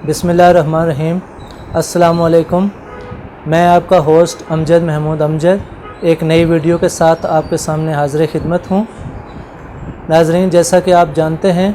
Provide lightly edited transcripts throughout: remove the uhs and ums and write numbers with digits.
بسم اللہ الرحمن الرحیم۔ السلام علیکم، میں آپ کا ہوسٹ امجد محمود امجد ایک نئی ویڈیو کے ساتھ آپ کے سامنے حاضر خدمت ہوں۔ ناظرین، جیسا کہ آپ جانتے ہیں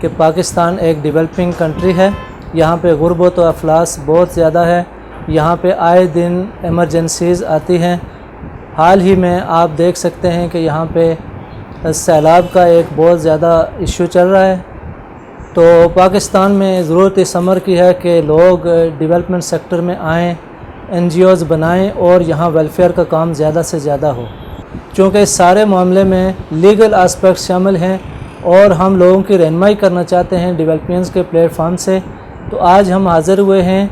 کہ پاکستان ایک ڈیولپنگ کنٹری ہے، یہاں پہ غربت و افلاس بہت زیادہ ہے، یہاں پہ آئے دن ایمرجنسیز آتی ہیں۔ حال ہی میں آپ دیکھ سکتے ہیں کہ یہاں پہ سیلاب کا ایک بہت زیادہ ایشو چل رہا ہے۔ تو پاکستان میں ضرورت اس امر کی ہے کہ لوگ ڈیولپمنٹ سیکٹر میں آئیں، این جی اوز بنائیں اور یہاں ویلفیئر کا کام زیادہ سے زیادہ ہو، چونکہ اس سارے معاملے میں لیگل آسپیکٹس شامل ہیں اور ہم لوگوں کی رہنمائی کرنا چاہتے ہیں ڈیولپمنٹس کے پلیٹ فارم سے۔ تو آج ہم حاضر ہوئے ہیں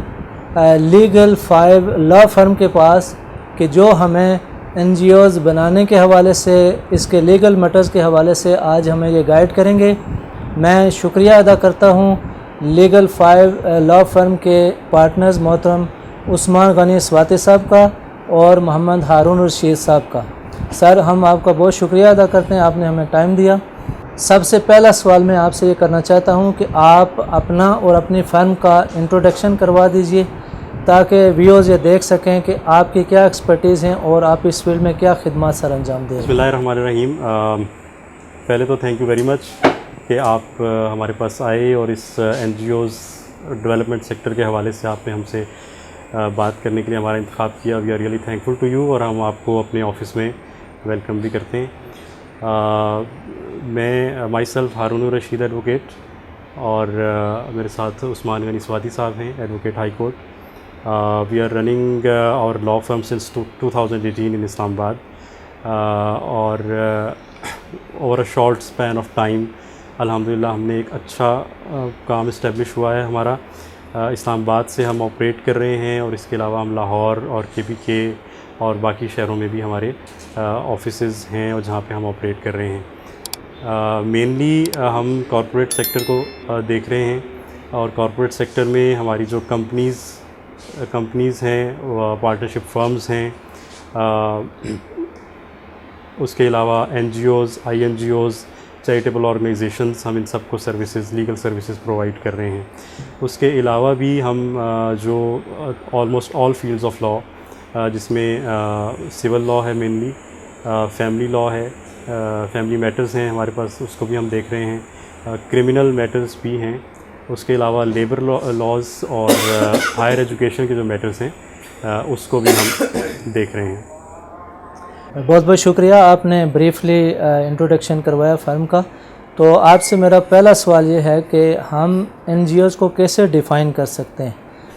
لیگل 5 لا فرم کے پاس کہ جو ہمیں این جی اوز بنانے کے حوالے سے، اس کے لیگل میٹرز کے حوالے سے آج ہمیں یہ گائیڈ کریں گے۔ میں شکریہ ادا کرتا ہوں لیگل 5 لا فرم کے پارٹنرز محترم عثمان غنی سواتی صاحب کا اور محمد ہارون رشید صاحب کا۔ سر، ہم آپ کا بہت شکریہ ادا کرتے ہیں، آپ نے ہمیں ٹائم دیا۔ سب سے پہلا سوال میں آپ سے یہ کرنا چاہتا ہوں کہ آپ اپنا اور اپنی فرم کا انٹروڈکشن کروا دیجئے تاکہ ویورز یہ دیکھ سکیں کہ آپ کی کیا ایکسپرٹیز ہیں اور آپ اس فیلڈ میں کیا خدمات سر انجام دیں۔ بسم اللہ الرحمن الرحیم۔ پہلے تو تھینک یو ویری مچ کہ آپ ہمارے پاس آئے اور اس N G Os development sector کے حوالے سے آپ نے ہم سے بات کرنے کے لیے ہمارا انتخاب کیا۔ We are really thankful to you, اور ہم آپ کو اپنے آفس میں ویلکم بھی کرتے ہیں۔ میں myself Haroon Al-Rasheed advocate, اور میرے ساتھ عثمان غنی سواتی صاحب ہیں، advocate high court. We are running our law firm since 2018 in Islamabad, اور over a short span of time الحمدللہ ہم نے ایک اچھا کام اسٹیبلش ہوا ہے ہمارا۔ اسلام آباد سے ہم آپریٹ کر رہے ہیں، اور اس کے علاوہ ہم لاہور اور کے پی کے اور باقی شہروں میں بھی ہمارے آفیسز ہیں اور جہاں پہ ہم آپریٹ کر رہے ہیں۔ مینلی ہم کارپوریٹ سیکٹر کو دیکھ رہے ہیں، اور کارپوریٹ سیکٹر میں ہماری جو کمپنیز ہیں، پارٹنرشپ فرمز ہیں، اس کے علاوہ N G Os, I N G Os, charitable organizations, ہم ان سب کو سروسز، لیگل سروسز پرووائڈ کر رہے ہیں۔ اس کے علاوہ بھی ہم جو almost all fields of law, جس میں سول لا ہے مینلی، فیملی لا ہے، فیملی میٹرز ہیں ہمارے پاس، اس کو بھی ہم دیکھ رہے ہیں، کرمنل میٹرز بھی ہیں، اس کے علاوہ لیبر لاز اور ہائر ایجوکیشن کے جو میٹرز ہیں اس کو بھی ہم دیکھ رہے ہیں۔ بہت بہت شکریہ، آپ نے بریفلی انٹروڈکشن کروایا فرم کا۔ تو آپ سے میرا پہلا سوال یہ ہے کہ ہم این جی اوز کو کیسے ڈیفائن کر سکتے ہیں؟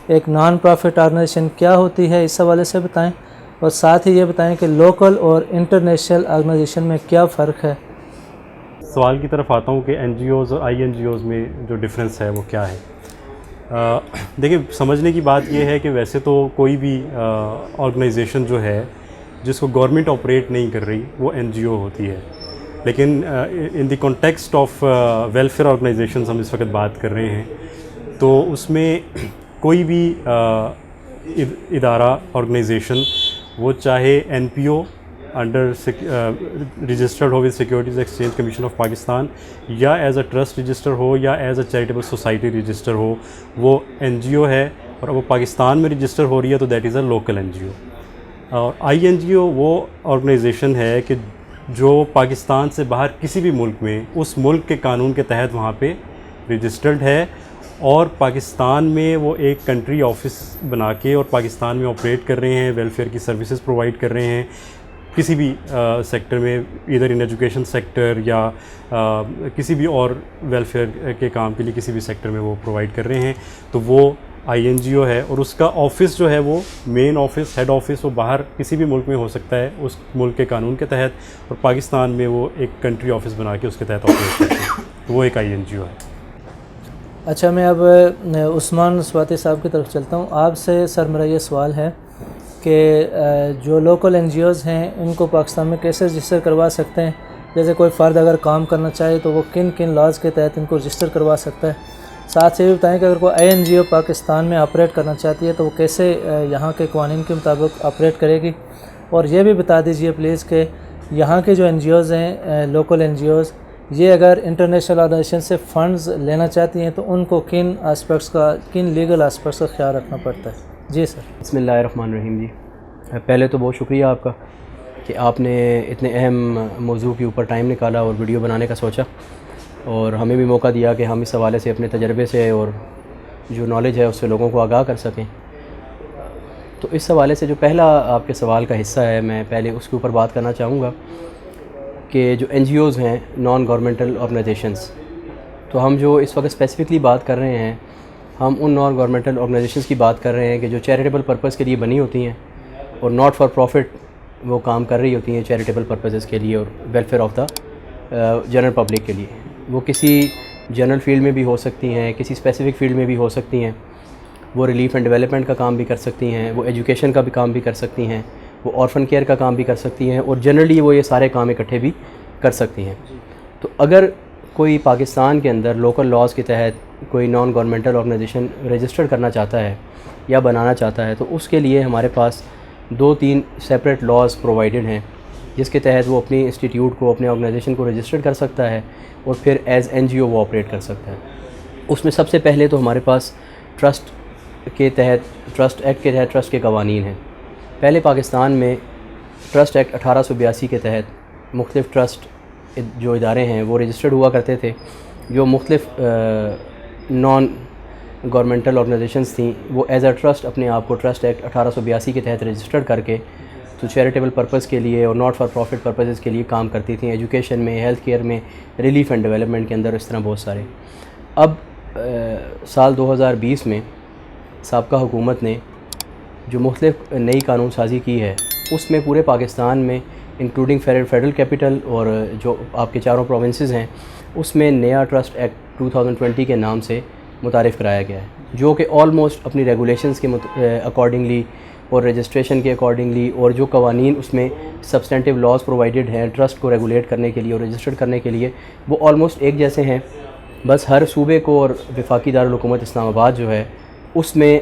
ایک نان پروفٹ آرگنائزیشن کیا ہوتی ہے، اس حوالے سے بتائیں، اور ساتھ ہی یہ بتائیں کہ لوکل اور انٹرنیشنل آرگنائزیشن میں کیا فرق ہے۔ سوال کی طرف آتا ہوں کہ این جی اوز اور آئی این جی اوز میں جو ڈفرینس ہے وہ کیا ہے۔ دیکھیں، سمجھنے کی بات یہ ہے کہ ویسے تو کوئی بھی آرگنائزیشن جو ہے جس کو گورنمنٹ آپریٹ نہیں کر رہی وہ این جی او ہوتی ہے، لیکن in the context of welfare organizations ہم اس وقت بات کر رہے ہیں، تو اس میں کوئی بھی ادارہ، آرگنائزیشن، وہ چاہے N P O under registered ہو with securities exchange commission of Pakistan, یا ایز اے ٹرسٹ رجسٹر ہو، یا as a charitable society register ہو، وہ این جی او ہے، اور وہ پاکستان میں رجسٹر ہو رہی ہے تو that is a local N G O. اور آئی این جی او وہ آرگنائزیشن ہے کہ جو پاکستان سے باہر کسی بھی ملک میں اس ملک کے قانون کے تحت وہاں پہ رجسٹرڈ ہے، اور پاکستان میں وہ ایک کنٹری آفس بنا کے اور پاکستان میں آپریٹ کر رہے ہیں، ویلفیئر کی سروسز پرووائڈ کر رہے ہیں کسی بھی سیکٹر میں، ادھر ان ایجوکیشن سیکٹر یا کسی بھی اور ویلفیئر کے کام کے لیے کسی بھی سیکٹر میں وہ پرووائڈ کر رہے ہیں، تو وہ آئی این جی او ہے۔ اور اس کا آفس جو ہے وہ مین آفس، ہیڈ آفس، وہ باہر کسی بھی ملک میں ہو سکتا ہے اس ملک کے قانون کے تحت، اور پاکستان میں وہ ایک کنٹری آفس بنا کے اس کے تحت آپریٹ کرتے ہیں، تو وہ ایک آئی این جی او ہے۔ اچھا، میں اب عثمان سواتی صاحب کی طرف چلتا ہوں۔ آپ سے سر میرا یہ سوال ہے کہ جو لوکل این جی اوز ہیں ان کو پاکستان میں کیسے رجسٹر کروا سکتے ہیں؟ جیسے کوئی فرد اگر کام کرنا چاہے تو وہ کن کن لاز کے تحت ان کو رجسٹر کروا سکتا ہے؟ ساتھ سے یہ بتائیں کہ اگر کوئی آئی این جی او پاکستان میں آپریٹ کرنا چاہتی ہے تو وہ کیسے یہاں کے قوانین کے مطابق آپریٹ کرے گی؟ اور یہ بھی بتا دیجئے پلیز کہ یہاں کے جو این جی اوز ہیں، لوکل این جی اوز، یہ اگر انٹرنیشنل آرگنائزیشن سے فنڈز لینا چاہتی ہیں تو ان کو کن اسپیکٹس کا، کن لیگل اسپیکٹس کا خیال رکھنا پڑتا ہے؟ جی سر۔ بسم اللہ الرحمن الرحیم۔ جی پہلے تو بہت شکریہ آپ کا کہ آپ نے اتنے اہم موضوع کے اوپر ٹائم نکالا اور ویڈیو بنانے کا سوچا، اور ہمیں بھی موقع دیا کہ ہم اس حوالے سے اپنے تجربے سے اور جو نالج ہے اس سے لوگوں کو آگاہ کر سکیں۔ تو اس حوالے سے جو پہلا آپ کے سوال کا حصہ ہے، میں پہلے اس کے اوپر بات کرنا چاہوں گا کہ جو این جی اوز ہیں، نان گورنمنٹل آرگنائزیشنز، تو ہم جو اس وقت اسپیسیفکلی بات کر رہے ہیں، ہم ان نان گورنمنٹل آرگنائزیشنز کی بات کر رہے ہیں کہ جو چیریٹیبل پرپز کے لیے بنی ہوتی ہیں اور ناٹ فار پروفٹ وہ کام کر رہی ہوتی ہیں چیریٹیبل پرپزز کے لیے اور welfare of the general public کے لیے۔ وہ کسی جنرل فیلڈ میں بھی ہو سکتی ہیں، کسی اسپیسیفک فیلڈ میں بھی ہو سکتی ہیں، وہ ریلیف اینڈ ڈیولپمنٹ کا کام بھی کر سکتی ہیں، وہ ایجوکیشن کا بھی کام بھی کر سکتی ہیں، وہ آرفن کیئر کا کام بھی کر سکتی ہیں، اور جنرلی وہ یہ سارے کام اکٹھے بھی کر سکتی ہیں۔ تو اگر کوئی پاکستان کے اندر لوکل لاز کے تحت کوئی نان گورنمنٹل آرگنائزیشن رجسٹر کرنا چاہتا ہے یا بنانا چاہتا ہے، تو اس کے لیے ہمارے پاس 2-3 سیپریٹ لاز پرووائڈڈ ہیں، جس کے تحت وہ اپنی انسٹیٹیوٹ کو، اپنے آرگنائزیشن کو رجسٹر کر سکتا ہے اور پھر ایز این جی او وہ آپریٹ کر سکتا ہے۔ اس میں سب سے پہلے تو ہمارے پاس ٹرسٹ کے تحت، ٹرسٹ ایکٹ کے تحت ٹرسٹ کے قوانین ہیں۔ پہلے پاکستان میں ٹرسٹ ایکٹ 1882 کے تحت مختلف ٹرسٹ جو ادارے ہیں وہ رجسٹرڈ ہوا کرتے تھے، جو مختلف نان گورنمنٹل آرگنائزیشنز تھیں، وہ ایز اے ٹرسٹ اپنے آپ کو ٹرسٹ ایکٹ 1882 کے تحت رجسٹرڈ کر کے تو چیریٹیبل پرپز کے لیے اور ناٹ فار پروفٹ پرپزز کے لیے کام کرتی تھیں، ایجوکیشن میں، ہیلتھ کیئر میں، ریلیف اینڈ ڈیولپمنٹ کے اندر، اس طرح بہت سارے۔ اب سال 2020 میں سابقہ حکومت نے جو مختلف نئی قانون سازی کی ہے، اس میں پورے پاکستان میں انکلوڈنگ فیڈرل کیپٹل اور جو آپ کے 4 پروونسز ہیں، اس میں نیا ٹرسٹ ایکٹ 2020 کے نام سے متعارف کرایا گیا ہے، جو کہ آلموسٹ اپنی ریگولیشنز کے اکارڈنگلی اور رجسٹریشن کے اکارڈنگلی اور جو قوانین اس میں سبسٹینٹیو لاز پرووائڈڈ ہیں ٹرسٹ کو ریگولیٹ کرنے کے لیے اور رجسٹرڈ کرنے کے لیے، وہ آلموسٹ ایک جیسے ہیں۔ بس ہر صوبے کو اور وفاقی دارالحکومت اسلام آباد جو ہے، اس میں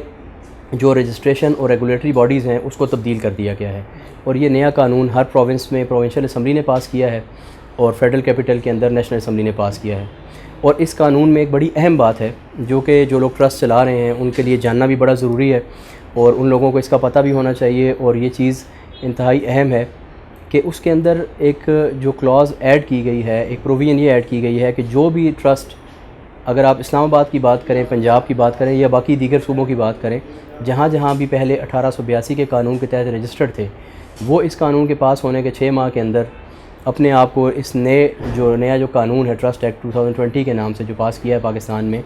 جو رجسٹریشن اور ریگولیٹری باڈیز ہیں اس کو تبدیل کر دیا گیا ہے، اور یہ نیا قانون ہر پروونس میں پروونشل اسمبلی نے پاس کیا ہے اور فیڈرل کیپٹل کے اندر نیشنل اسمبلی نے پاس کیا ہے۔ اور اس قانون میں ایک بڑی اہم بات ہے جو کہ جو لوگ ٹرسٹ چلا رہے ہیں ان کے لیے جاننا بھی بڑا ضروری ہے، اور ان لوگوں کو اس کا پتہ بھی ہونا چاہیے، اور یہ چیز انتہائی اہم ہے کہ اس کے اندر ایک جو کلاز ایڈ کی گئی ہے، ایک پروویژن یہ ایڈ کی گئی ہے کہ جو بھی ٹرسٹ، اگر آپ اسلام آباد کی بات کریں، پنجاب کی بات کریں یا باقی دیگر صوبوں کی بات کریں، جہاں جہاں بھی پہلے 1882 کے قانون کے تحت رجسٹرڈ تھے، وہ اس قانون کے پاس ہونے کے 6 ماہ کے اندر اپنے آپ کو اس نیا جو قانون ہے ٹرسٹ ایکٹ 2020 کے نام سے جو پاس کیا ہے پاکستان میں،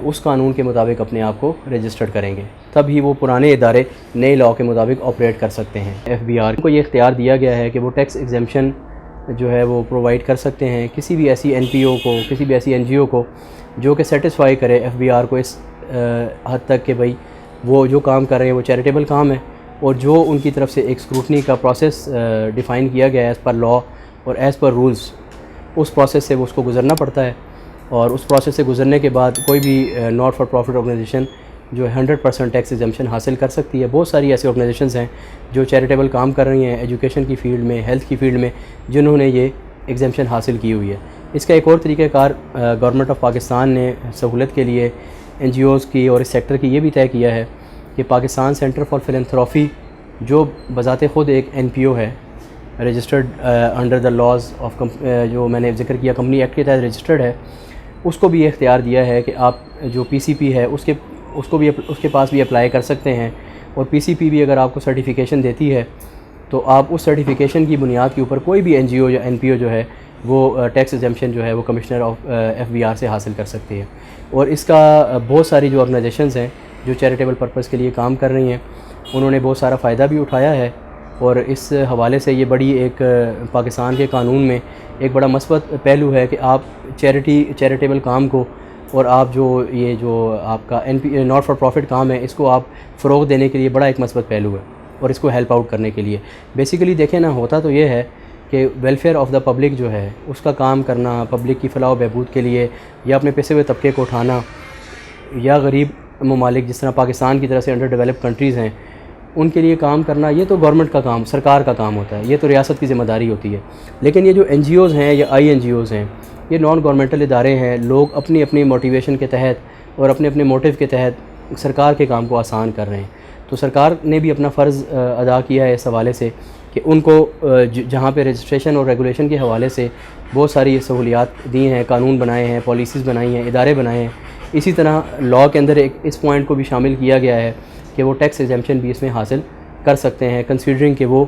اس قانون کے مطابق اپنے آپ کو رجسٹرڈ کریں گے، تب ہی وہ پرانے ادارے نئے لاء کے مطابق آپریٹ کر سکتے ہیں۔ ایف بی آر کو یہ اختیار دیا گیا ہے کہ وہ ٹیکس ایگزیمپشن جو ہے وہ پرووائڈ کر سکتے ہیں کسی بھی ایسی این پی او کو، کسی بھی ایسی این جی او کو جو کہ سیٹسفائی کرے ایف بی آر کو اس حد تک کہ بھئی وہ جو کام کر رہے ہیں وہ چیریٹیبل کام ہے، اور جو ان کی طرف سے ایک اسکروٹنی کا پروسیس ڈیفائن کیا گیا ہے ایز پر لاء اور ایز پر رولز، اس پروسیس سے وہ اس کو گزرنا پڑتا ہے، اور اس پروسیس سے گزرنے کے بعد کوئی بھی ناٹ فار پروفٹ آرگنائزیشن جو 100% ٹیکس ایگزمپشن حاصل کر سکتی ہے۔ بہت ساری ایسی آرگنائزیشنز ہیں جو چیریٹیبل کام کر رہی ہیں ایجوکیشن کی فیلڈ میں، ہیلتھ کی فیلڈ میں، جنہوں نے یہ ایگزمپشن حاصل کی ہوئی ہے۔ اس کا ایک اور طریقہ کار گورنمنٹ آف پاکستان نے سہولت کے لیے این جی اوز کی اور اس سیکٹر کی یہ بھی طے کیا ہے کہ پاکستان سینٹر فار فلینتھراپی جو بذات خود ایک این پی او ہے، registered under the laws of جو میں نے ذکر کیا کمپنی ایکٹ کے تحت رجسٹرڈ ہے، اس کو بھی یہ اختیار دیا ہے کہ آپ جو پی سی پی ہے اس کے پاس بھی اپلائی کر سکتے ہیں، اور پی سی پی بھی اگر آپ کو سرٹیفیکیشن دیتی ہے تو آپ اس سرٹیفیکیشن کی بنیاد کے اوپر کوئی بھی این جی او یا این پی او جو ہے وہ ٹیکس ایگزمپشن جو ہے وہ commissioner of F B R سے حاصل کر سکتی ہے۔ اور اس کا بہت ساری جو آرگنائزیشنز ہیں جو چیریٹیبل پرپز کے لیے کام کر رہی ہیں، انہوں نے بہت سارا فائدہ بھی اٹھایا ہے، اور اس حوالے سے یہ بڑی ایک پاکستان کے قانون میں ایک بڑا مثبت پہلو ہے کہ آپ چیریٹیبل کام کو اور آپ یہ جو آپ کا ناٹ فار پروفٹ کام ہے اس کو آپ فروغ دینے کے لیے بڑا ایک مثبت پہلو ہے، اور اس کو ہیلپ آؤٹ کرنے کے لیے بیسیکلی دیکھیں نا، ہوتا تو یہ ہے کہ ویلفیئر آف دا پبلک جو ہے اس کا کام کرنا، پبلک کی فلاح و بہبود کے لیے، یا اپنے پیسے ہوئے طبقے کو اٹھانا، یا غریب ممالک جس طرح پاکستان کی طرح سے انڈر ڈیولپ کنٹریز ہیں ان کے لیے کام کرنا یہ تو گورنمنٹ کا کام، سرکار کا کام ہوتا ہے، یہ تو ریاست کی ذمہ داری ہوتی ہے. لیکن یہ جو NGOs ہیں یا INGOs ہیں، یہ نان گورنمنٹل ادارے ہیں. لوگ اپنی اپنی موٹیویشن کے تحت اور اپنے اپنے موٹیو کے تحت سرکار کے کام کو آسان کر رہے ہیں. تو سرکار نے بھی اپنا فرض ادا کیا ہے اس حوالے سے کہ ان کو جہاں پہ رجسٹریشن اور ریگولیشن کے حوالے سے بہت ساری سہولیات دی ہیں، قانون بنائے ہیں، پالیسیز بنائی ہیں، ادارے بنائے ہیں. اسی طرح لاء کے اندر اس پوائنٹ کو بھی شامل کیا گیا ہے کہ وہ ٹیکس ایگزمپشن بھی اس میں حاصل کر سکتے ہیں، کنسیڈرنگ کہ وہ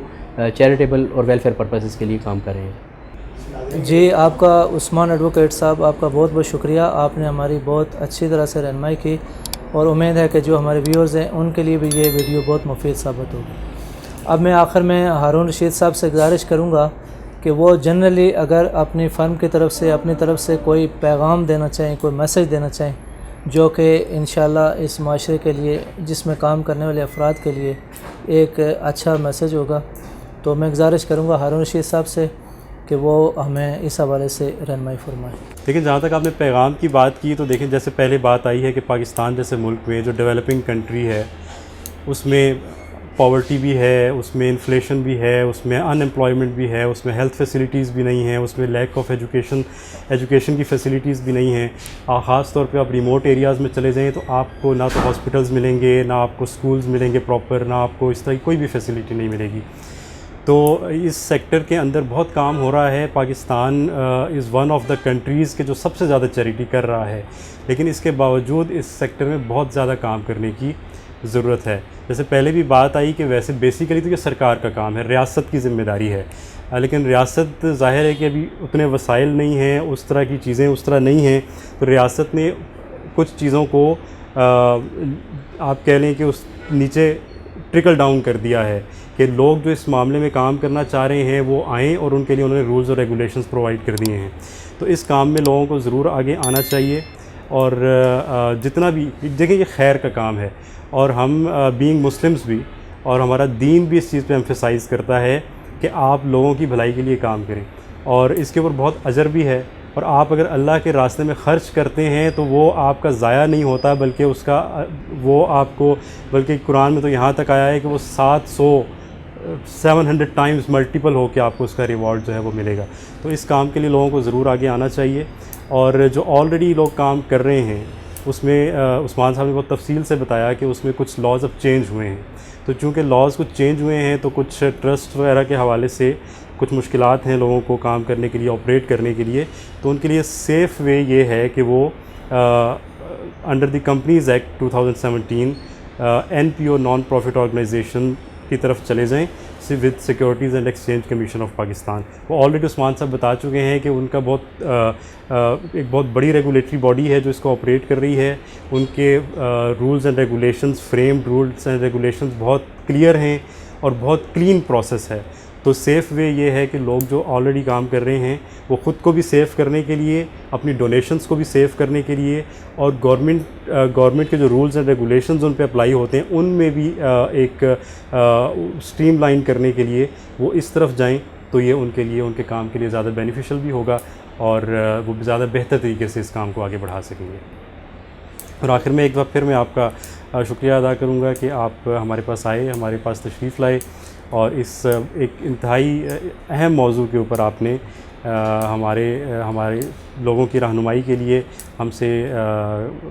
چیریٹیبل اور ویلفیئر پرپسز کے لیے کام کر رہے ہیں. جی آپ کا عثمان ایڈوکیٹ صاحب، آپ کا بہت بہت شکریہ. آپ نے ہماری بہت اچھی طرح سے رہنمائی کی اور امید ہے کہ جو ہمارے ویورز ہیں ان کے لیے بھی یہ ویڈیو بہت مفید ثابت ہوگی. اب میں آخر میں ہارون رشید صاحب سے گزارش کروں گا کہ وہ جنرلی اگر اپنی فرم کی طرف سے اپنی طرف سے کوئی پیغام دینا چاہیں، کوئی میسج دینا چاہیں جو کہ انشاءاللہ اس معاشرے کے لیے، جس میں کام کرنے والے افراد کے لیے ایک اچھا میسج ہوگا، تو میں گزارش کروں گا ہارون رشید صاحب سے کہ وہ ہمیں اس حوالے سے رہنمائی فرمائیں. لیکن جہاں تک آپ نے پیغام کی بات کی تو دیکھیں، جیسے پہلے بات آئی ہے کہ پاکستان جیسے ملک میں جو ڈیولپنگ کنٹری ہے اس میں پاورٹی بھی ہے، اس میں انفلیشن بھی ہے، اس میں ان امپلائمنٹ بھی ہے، اس میں ہیلتھ فیسلٹیز بھی نہیں ہیں، اس میں لیک آف ایجوکیشن کی فیسلٹیز بھی نہیں ہیں. خاص طور پہ آپ ریموٹ ایریاز میں چلے جائیں تو آپ کو نہ تو ہاسپٹلز ملیں گے، نہ آپ کو سکولز ملیں گے پراپر، نہ آپ کو اس طرح کی کوئی بھی فیسلٹی نہیں ملے گی. تو اس سیکٹر کے اندر بہت کام ہو رہا ہے. Pakistan is one of the countries کے جو سب سے زیادہ چیریٹی کر رہا ہے، لیکن اس کے باوجود اس سیکٹر میں بہت زیادہ کام کرنے کی ضرورت ہے. جیسے پہلے بھی بات آئی کہ ویسے بیسیکلی تو یہ سرکار کا کام ہے، ریاست کی ذمہ داری ہے، لیکن ریاست ظاہر ہے کہ ابھی اتنے وسائل نہیں ہیں، اس طرح کی چیزیں اس طرح نہیں ہیں. تو ریاست نے کچھ چیزوں کو آپ کہہ لیں کہ اس نیچے ٹرکل ڈاؤن کر دیا ہے کہ لوگ جو اس معاملے میں کام کرنا چاہ رہے ہیں وہ آئیں، اور ان کے لیے انہوں نے رولز اور ریگولیشنز پرووائڈ کر دیے ہیں. تو اس کام میں لوگوں کو ضرور آگے آنا چاہیے. اور جتنا بھی دیکھیں یہ خیر کا کام ہے، اور ہم بینگ مسلمز بھی، اور ہمارا دین بھی اس چیز پہ ایمفیسائز کرتا ہے کہ آپ لوگوں کی بھلائی کے لیے کام کریں، اور اس کے اوپر بہت اجر بھی ہے. اور آپ اگر اللہ کے راستے میں خرچ کرتے ہیں تو وہ آپ کا ضائع نہیں ہوتا، بلکہ اس کا وہ آپ کو، بلکہ قرآن میں تو یہاں تک آیا ہے کہ وہ 700 ٹائمز ملٹیپل ہو کے آپ کو اس کا ریوارڈ جو ہے وہ ملے گا. تو اس کام کے لیے لوگوں کو ضرور آگے آنا چاہیے. اور جو آلریڈی لوگ کام کر رہے ہیں اس میں عثمان صاحب نے بہت تفصیل سے بتایا کہ اس میں کچھ لاز اب چینج ہوئے ہیں. تو چونکہ لاز کچھ چینج ہوئے ہیں تو کچھ ٹرسٹ وغیرہ کے حوالے سے کچھ مشکلات ہیں لوگوں کو کام کرنے کے لیے، آپریٹ کرنے کے لیے. تو ان کے لیے سیف وے یہ ہے کہ وہ under the companies act 2017 NPO non profit organisation کی طرف چلے جائیں with securities and exchange commission of Pakistan. وہ آلریڈی عثمان صاحب بتا چکے ہیں کہ ان کا ایک بہت بڑی ریگولیٹری باڈی ہے جو اس کو آپریٹ کر رہی ہے. ان کے rules and regulations, framed rules and regulations بہت کلیئر ہیں اور بہت کلین پروسیس ہے. تو سیف وے یہ ہے کہ لوگ جو آلریڈی کام کر رہے ہیں وہ خود کو بھی سیف کرنے کے لیے، اپنی ڈونیشنز کو بھی سیف کرنے کے لیے، اور گورنمنٹ کے جو رولز اینڈ ریگولیشنز ان پہ اپلائی ہوتے ہیں ان میں بھی ایک اسٹریم لائن کرنے کے لیے وہ اس طرف جائیں. تو یہ ان کے لیے، ان کے کام کے لیے زیادہ بینیفیشل بھی ہوگا، اور وہ زیادہ بہتر طریقے سے اس کام کو آگے بڑھا سکیں گے. اور آخر میں ایک بار پھر میں آپ کا شکریہ ادا کروں گا کہ آپ ہمارے پاس آئے، ہمارے پاس تشریف لائے، اور اس ایک انتہائی اہم موضوع کے اوپر آپ نے ہمارے لوگوں کی رہنمائی کے لیے ہم سے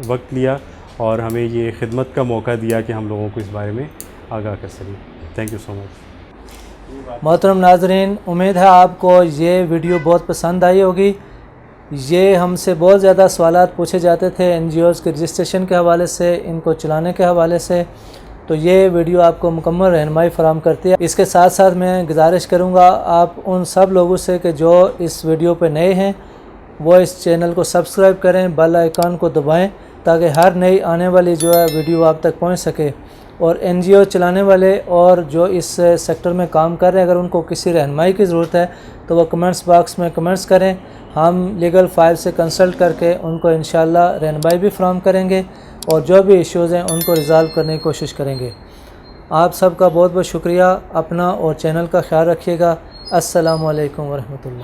وقت لیا اور ہمیں یہ خدمت کا موقع دیا کہ ہم لوگوں کو اس بارے میں آگاہ کر سکیں. تھینک یو سو مچ. محترم ناظرین، امید ہے آپ کو یہ ویڈیو بہت پسند آئی ہوگی. یہ ہم سے بہت زیادہ سوالات پوچھے جاتے تھے NGOs کے رجسٹریشن کے حوالے سے، ان کو چلانے کے حوالے سے، تو یہ ویڈیو آپ کو مکمل رہنمائی فراہم کرتی ہے. اس کے ساتھ ساتھ میں گزارش کروں گا آپ ان سب لوگوں سے کہ جو اس ویڈیو پہ نئے ہیں وہ اس چینل کو سبسکرائب کریں، بیل آئیکن کو دبائیں تاکہ ہر نئی آنے والی جو ہے ویڈیو آپ تک پہنچ سکے. اور NGO چلانے والے اور جو اس سیکٹر میں کام کر رہے ہیں، اگر ان کو کسی رہنمائی کی ضرورت ہے تو وہ کمنٹس باکس میں کمنٹس کریں. ہم لیگل فائل سے کنسلٹ کر کے ان کو انشاءاللہ رہنمائی بھی فراہم کریں گے، اور جو بھی ایشوز ہیں ان کو ریزالو کرنے کی کوشش کریں گے. آپ سب کا بہت بہت شکریہ. اپنا اور چینل کا خیال رکھیے گا. السلام علیکم ورحمۃ اللہ.